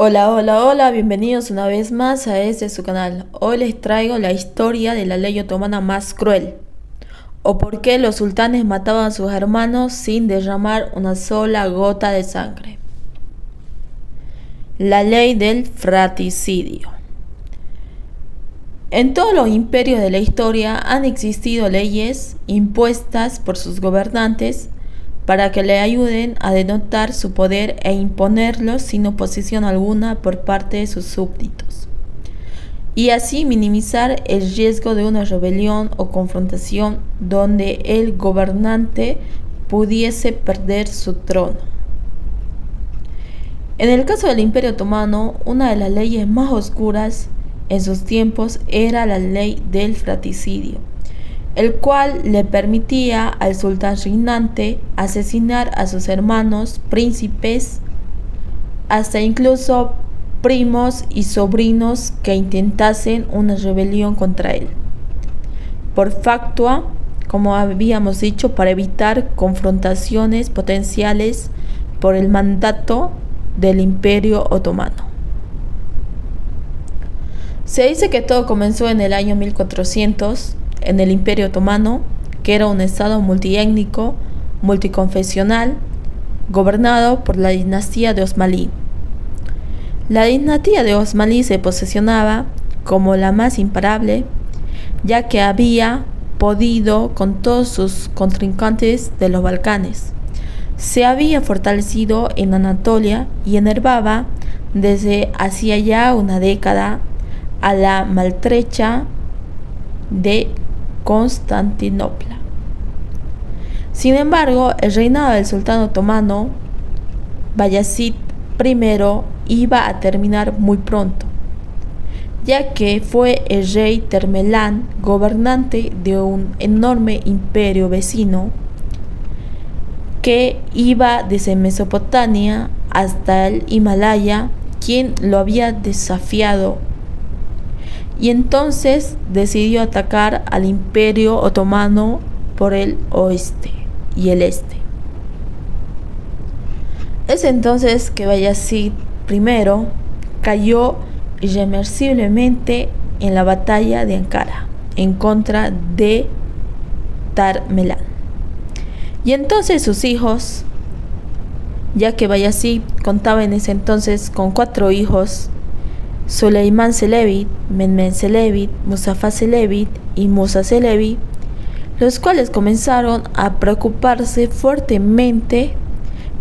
Hola, hola, hola, bienvenidos una vez más a su canal. Hoy les traigo la historia de la ley otomana más cruel, o por qué los sultanes mataban a sus hermanos sin derramar una sola gota de sangre. La ley del fratricidio. En todos los imperios de la historia han existido leyes impuestas por sus gobernantes para que le ayuden a denotar su poder e imponerlo sin oposición alguna por parte de sus súbditos, y así minimizar el riesgo de una rebelión o confrontación donde el gobernante pudiese perder su trono. En el caso del Imperio Otomano, una de las leyes más oscuras en sus tiempos era la ley del fratricidio, el cual le permitía al sultán reinante asesinar a sus hermanos, príncipes, hasta incluso primos y sobrinos que intentasen una rebelión contra él, por factua, como habíamos dicho, para evitar confrontaciones potenciales por el mandato del Imperio Otomano. Se dice que todo comenzó en el año 1400 en el Imperio Otomano, que era un estado multiétnico, multiconfesional, gobernado por la dinastía de Osmalí. La dinastía de Osmalí se posicionaba como la más imparable, ya que había podido con todos sus contrincantes de los Balcanes. Se había fortalecido en Anatolia y enervaba desde hacía ya una década a la maltrecha de Constantinopla. Sin embargo, el reinado del sultán otomano Bayezid I iba a terminar muy pronto, ya que fue el rey Tamerlán, gobernante de un enorme imperio vecino que iba desde Mesopotamia hasta el Himalaya, quien lo había desafiado, y entonces decidió atacar al Imperio Otomano por el oeste y el este. Es entonces que Bayezid I cayó irreversiblemente en la batalla de Ankara en contra de Tamerlán. Y entonces sus hijos, ya que Bayezid contaba en ese entonces con 4 hijos, Suleimán Celebi, Mehmed Celebi, Mustafa Celebi y Musa Celebi, los cuales comenzaron a preocuparse fuertemente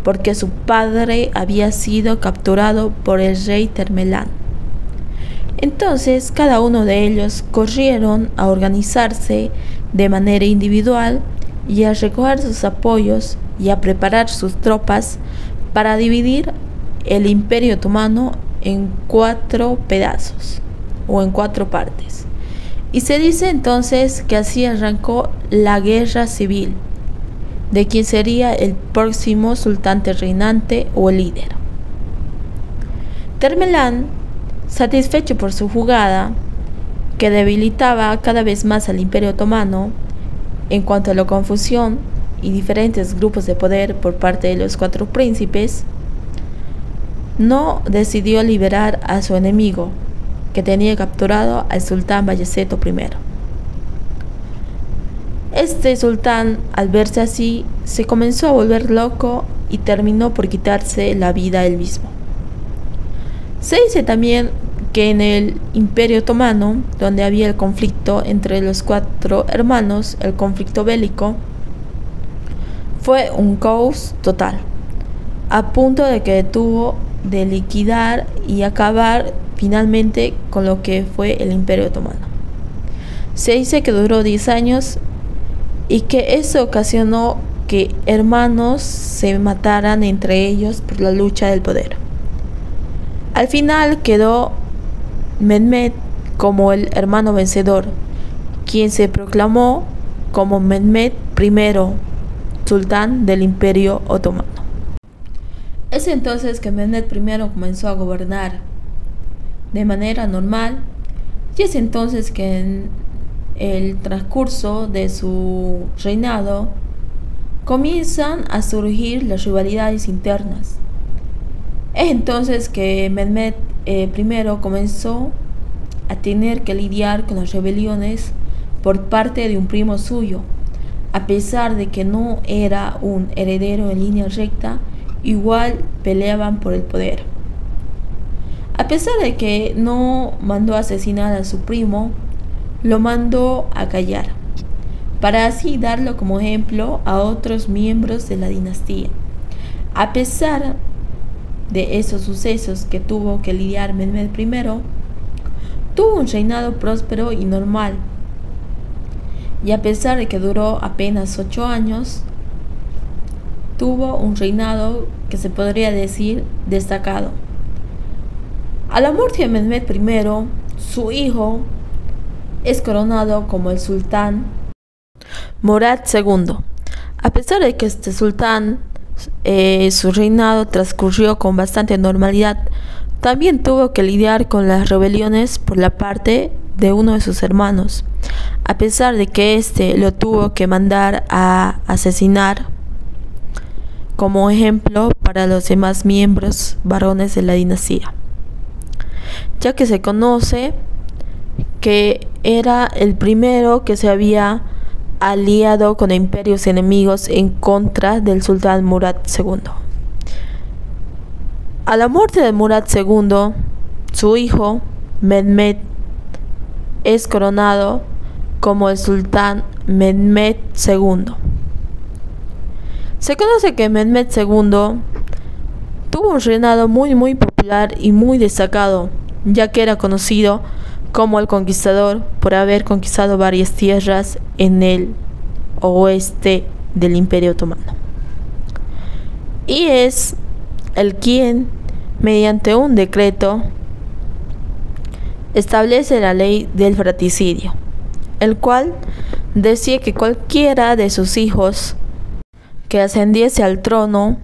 porque su padre había sido capturado por el rey Tamerlán. Entonces cada uno de ellos corrieron a organizarse de manera individual y a recoger sus apoyos y a preparar sus tropas para dividir el Imperio Otomano en 4 pedazos o en 4 partes. Y se dice entonces que así arrancó la guerra civil de quien sería el próximo sultán reinante o el líder. Tamerlán, satisfecho por su jugada, que debilitaba cada vez más al Imperio Otomano en cuanto a la confusión y diferentes grupos de poder por parte de los 4 príncipes, no decidió liberar a su enemigo, que tenía capturado al sultán Bayezid I. Este sultán, al verse así, se comenzó a volver loco y terminó por quitarse la vida él mismo. Se dice también que en el Imperio Otomano, donde había el conflicto entre los 4 hermanos, el conflicto bélico, fue un caos total, a punto de que tuvo de liquidar y acabar finalmente con lo que fue el Imperio Otomano. Se dice que duró 10 años y que eso ocasionó que hermanos se mataran entre ellos por la lucha del poder. Al final quedó Mehmed como el hermano vencedor, quien se proclamó como Mehmed I, sultán del Imperio Otomano. Es entonces que Mehmed I comenzó a gobernar de manera normal, y es entonces que en el transcurso de su reinado comienzan a surgir las rivalidades internas, Es entonces que Mehmed I comenzó a tener que lidiar con las rebeliones por parte de un primo suyo. A pesar de que no era un heredero en línea recta, igual peleaban por el poder. A pesar de que no mandó asesinar a su primo, lo mandó a callar, para así darlo como ejemplo a otros miembros de la dinastía. A pesar de esos sucesos que tuvo que lidiar Mehmed I, tuvo un reinado próspero y normal. Y a pesar de que duró apenas 8 años, tuvo un reinado que se podría decir destacado. A la muerte de Mehmed I, su hijo es coronado como el sultán Murad II. A pesar de que este sultán, su reinado transcurrió con bastante normalidad, también tuvo que lidiar con las rebeliones por la parte de uno de sus hermanos, a pesar de que éste lo tuvo que mandar a asesinar como ejemplo para los demás miembros varones de la dinastía, ya que se conoce que era el primero que se había aliado con imperios enemigos en contra del sultán Murad II. A la muerte de Murad II, su hijo Mehmed es coronado como el sultán Mehmed II. Se conoce que Mehmed II tuvo un reinado muy popular y muy destacado, ya que era conocido como el conquistador por haber conquistado varias tierras en el oeste del Imperio Otomano. Y es el quien, mediante un decreto, establece la ley del fratricidio, el cual decía que cualquiera de sus hijos que ascendiese al trono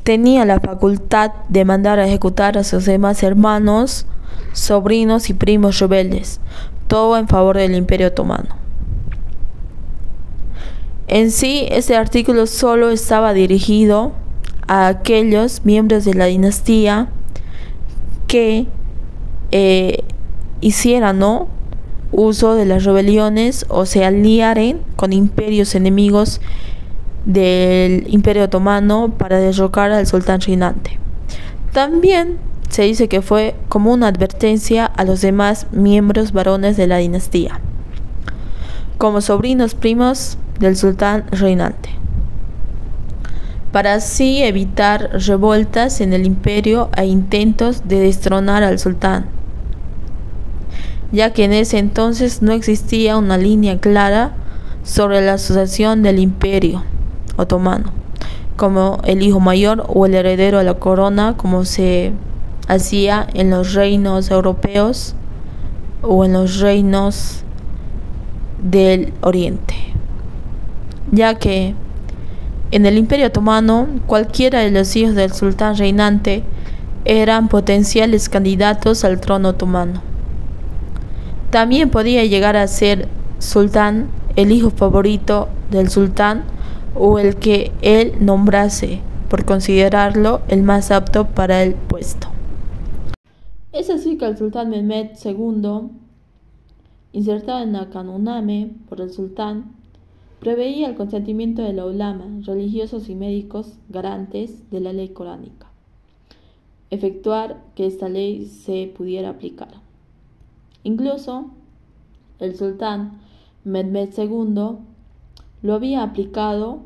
tenía la facultad de mandar a ejecutar a sus demás hermanos, sobrinos y primos rebeldes, todo en favor del Imperio Otomano. En sí, este artículo solo estaba dirigido a aquellos miembros de la dinastía que hicieran uso de las rebeliones o se aliaren con imperios enemigos del Imperio Otomano para derrocar al sultán reinante. También se dice que fue como una advertencia a los demás miembros varones de la dinastía, como sobrinos primos del sultán reinante, para así evitar revueltas en el imperio e intentos de destronar al sultán, ya que en ese entonces no existía una línea clara sobre la sucesión del Imperio Otomano, como el hijo mayor o el heredero a la corona, como se hacía en los reinos europeos o en los reinos del Oriente, ya que en el Imperio Otomano cualquiera de los hijos del sultán reinante eran potenciales candidatos al trono otomano. También podía llegar a ser sultán el hijo favorito del sultán o el que él nombrase por considerarlo el más apto para el puesto. Es así que el sultán Mehmed II, insertado en la Qanunname por el sultán, preveía el consentimiento de la ulama, religiosos y médicos garantes de la ley coránica, efectuar que esta ley se pudiera aplicar. Incluso el sultán Mehmed II lo había aplicado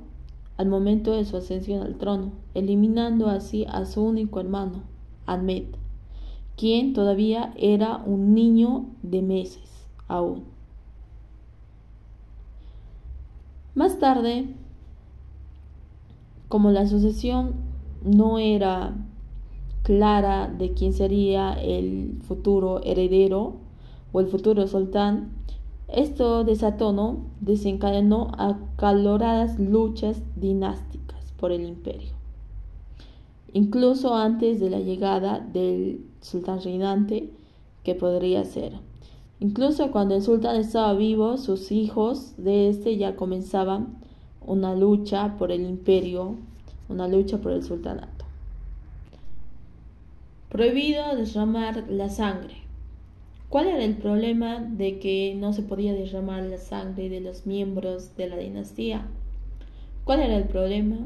al momento de su ascensión al trono, eliminando así a su único hermano, Ahmed, quien todavía era un niño de meses aún. Más tarde, como la sucesión no era clara de quién sería el futuro heredero o el futuro sultán, esto desencadenó acaloradas luchas dinásticas por el imperio, incluso antes de la llegada del sultán reinante, que podría ser. Incluso cuando el sultán estaba vivo, sus hijos de este ya comenzaban una lucha por el imperio, una lucha por el sultanato. Prohibido derramar la sangre. ¿Cuál era el problema de que no se podía derramar la sangre de los miembros de la dinastía? ¿Cuál era el problema?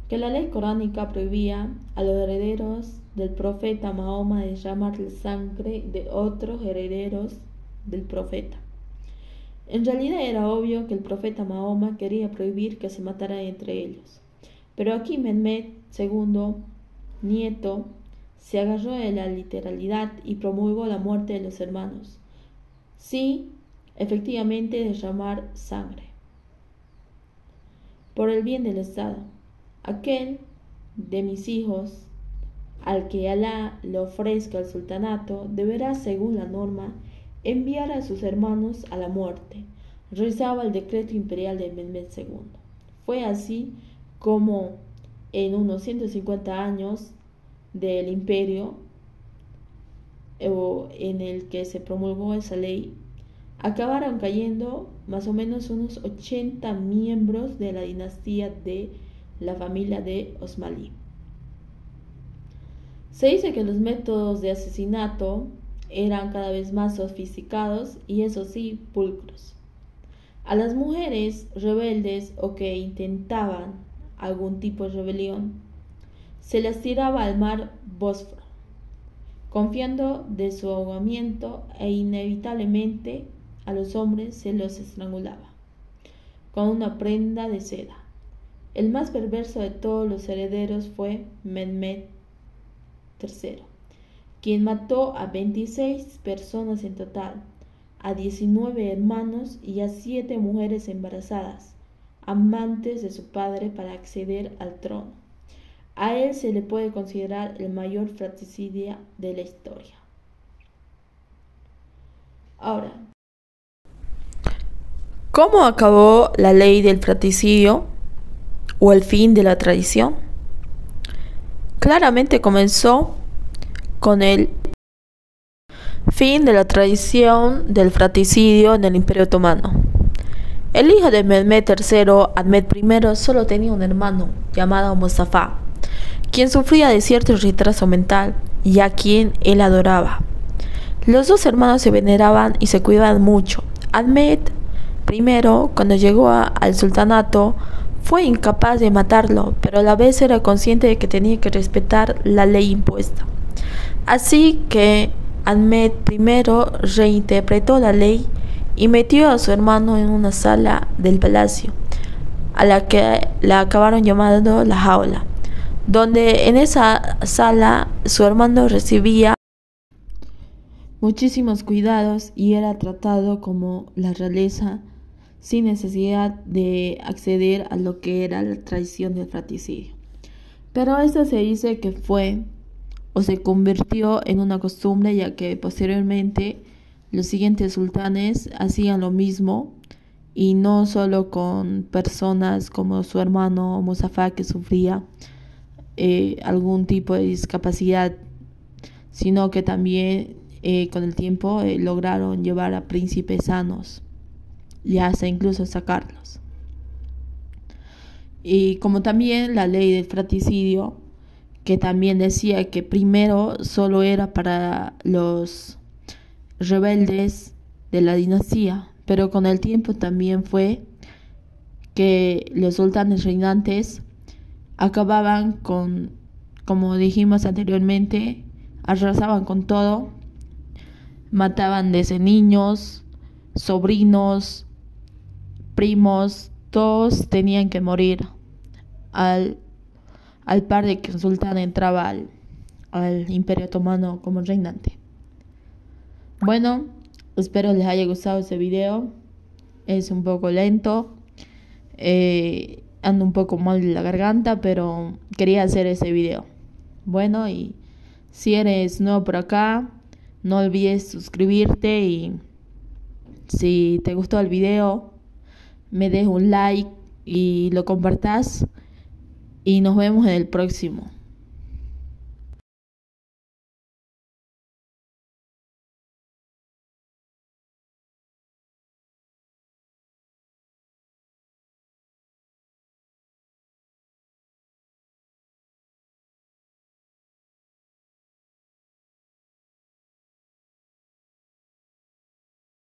Que la ley coránica prohibía a los herederos del profeta Mahoma derramar la sangre de otros herederos del profeta. En realidad era obvio que el profeta Mahoma quería prohibir que se mataran entre ellos. Pero aquí Mehmed II, nieto, se agarró de la literalidad y promulgó la muerte de los hermanos. Sí, efectivamente derramar sangre. Por el bien del Estado. Aquel de mis hijos al que Alá le ofrezca el sultanato deberá, según la norma, enviar a sus hermanos a la muerte, rezaba el decreto imperial de Mehmed II. Fue así como en unos 150 años del imperio en el que se promulgó esa ley, acabaron cayendo más o menos unos 80 miembros de la dinastía de la familia de Osmalí. Se dice que los métodos de asesinato eran cada vez más sofisticados y, eso sí, pulcros. A las mujeres rebeldes o que intentaban algún tipo de rebelión se las tiraba al mar Bósforo, confiando de su ahogamiento, e inevitablemente a los hombres se los estrangulaba con una prenda de seda. El más perverso de todos los herederos fue Mehmed III, quien mató a 26 personas en total, a 19 hermanos y a 7 mujeres embarazadas, amantes de su padre, para acceder al trono. A él se le puede considerar el mayor fratricidio de la historia. Ahora, ¿cómo acabó la ley del fratricidio o el fin de la tradición? Claramente comenzó con el fin de la tradición del fratricidio en el Imperio Otomano. El hijo de Mehmed III, Ahmed I, solo tenía un hermano llamado Mustafa, quien sufría de cierto retraso mental y a quien él adoraba. Los dos hermanos se veneraban y se cuidaban mucho. Ahmed I, cuando llegó al sultanato, fue incapaz de matarlo, pero a la vez era consciente de que tenía que respetar la ley impuesta. Así que Ahmed I reinterpretó la ley y metió a su hermano en una sala del palacio, a la que la acabaron llamando la jaula, donde en esa sala su hermano recibía muchísimos cuidados y era tratado como la realeza, sin necesidad de acceder a lo que era la tradición del fratricidio. Pero esto se dice que fue o se convirtió en una costumbre, ya que posteriormente los siguientes sultanes hacían lo mismo, y no solo con personas como su hermano Mustafa, que sufría algún tipo de discapacidad, sino que también con el tiempo lograron llevar a príncipes sanos y hasta incluso sacarlos. Y como también la ley del fratricidio, que también decía que primero solo era para los rebeldes de la dinastía, pero con el tiempo también fue que los sultanes reinantes acababan con, como dijimos anteriormente, arrasaban con todo, mataban desde niños, sobrinos, primos, todos tenían que morir al par de que un sultán entraba al Imperio Otomano como reinante. Bueno, espero les haya gustado este video. Es un poco lento, ando un poco mal de la garganta, pero quería hacer este video. Bueno, y si eres nuevo por acá, no olvides suscribirte, y si te gustó el video, me des un like y lo compartas, y nos vemos en el próximo.